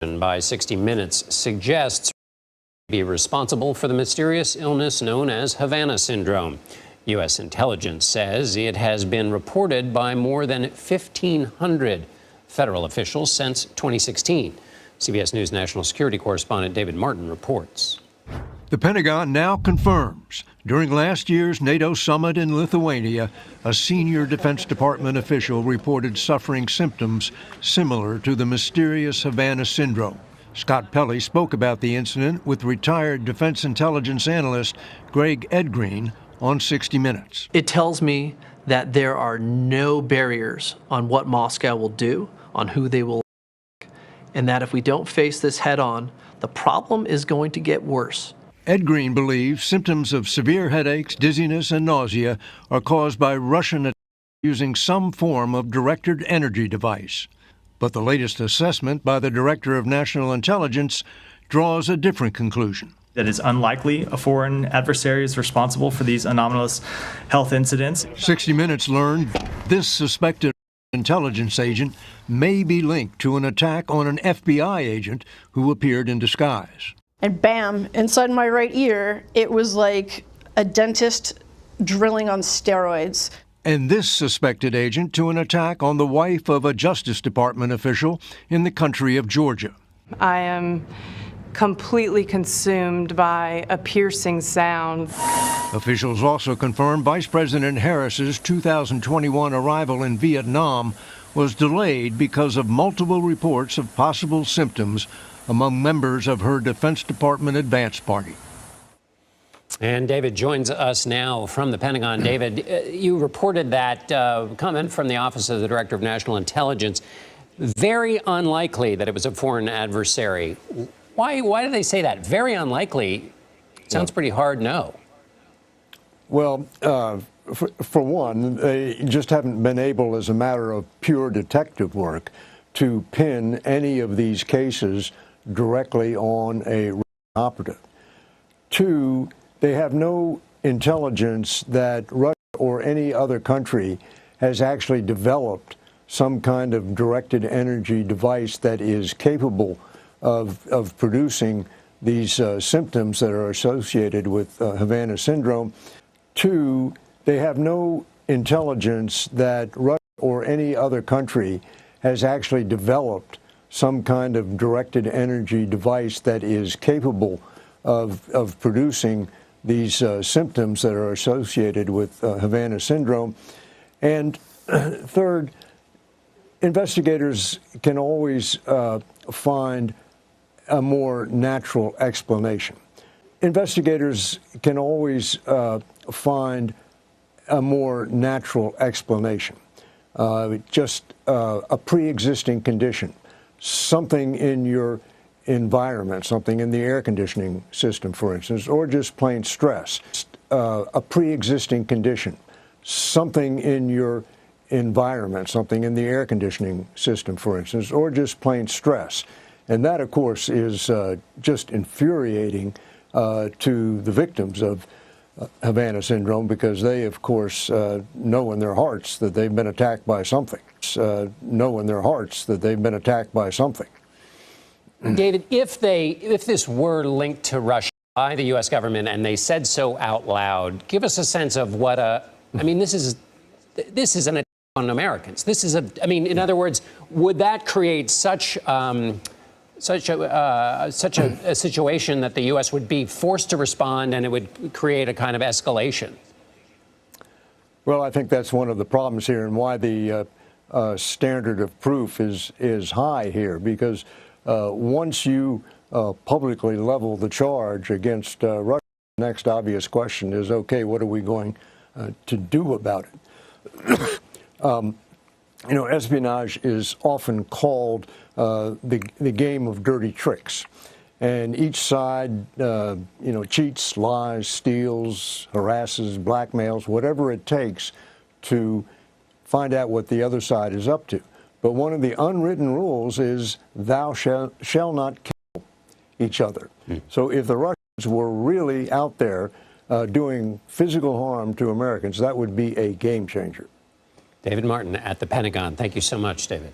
By 60 Minutes suggests be responsible for the mysterious illness known as Havana syndrome. U.S. intelligence says it has been reported by more than 1,500 federal officials since 2016. CBS News national security correspondent David Martin reports. The Pentagon now confirms during last year's NATO summit in Lithuania, a senior Defense Department official reported suffering symptoms similar to the mysterious Havana syndrome. Scott Pelley spoke about the incident with retired defense intelligence analyst Greg Edgreen on 60 Minutes. It tells me that there are no barriers on what Moscow will do, on who they will attack, and that if we don't face this head on, the problem is going to get worse. Ed Green believes symptoms of severe headaches, dizziness, and nausea are caused by Russian attacks using some form of directed energy device. But the latest assessment by the Director of National Intelligence draws a different conclusion. That it's unlikely a foreign adversary is responsible for these anomalous health incidents. 60 Minutes learned this suspected intelligence agent may be linked to an attack on an FBI agent who appeared in disguise. And bam, inside my right ear, it was like a dentist drilling on steroids. And this suspected agent to an attack on the wife of a Justice Department official in the country of Georgia. I am completely consumed by a piercing sound. Officials also confirmed Vice President Harris's 2021 arrival in Vietnam was delayed because of multiple reports of possible symptoms among members of her Defense Department advance party. And David joins us now from the Pentagon. David, you reported that comment from the Office of the Director of National Intelligence. Very unlikely that it was a foreign adversary. Why do they say that? Very unlikely. Sounds pretty hard, no. Well, for one, they just haven't been able, as a matter of pure detective work, to pin any of these cases directly on a operative. Two, they have no intelligence that Russia or any other country has actually developed some kind of directed energy device that is capable of producing these symptoms that are associated with Havana syndrome. Two, they have no intelligence that Russia or any other country has actually developed some kind of directed energy device that is capable of producing these symptoms that are associated with Havana syndrome. And third, investigators can always find a more natural explanation. Investigators can always find a more natural explanation. Just a pre-existing condition, something in your environment, something in the air conditioning system, for instance, or just plain stress. A pre-existing condition, something in your environment, something in the air conditioning system, for instance, or just plain stress. And that, of course, is just infuriating to the victims of Havana syndrome, because they, of course, know in their hearts that they've been attacked by something. Know in their hearts that they've been attacked by something. David, if this were linked to Russia by the U.S. government and they said so out loud, give us a sense of what I mean, this is an attack on Americans. This is I mean, in other words, would that create such a situation that the U.S. would be forced to respond, and it would create a kind of escalation? Well, I think that's one of the problems here, and why the standard of proof is high here, because once you publicly level the charge against Russia, the next obvious question is, okay, what are we going to do about it? You know, espionage is often called the game of dirty tricks, and each side, you know, cheats, lies, steals, harasses, blackmails, whatever it takes to find out what the other side is up to. But one of the unwritten rules is thou shall not kill each other. So if the Russians were really out there doing physical harm to Americans, that would be a game changer. David Martin at the Pentagon. Thank you so much, David.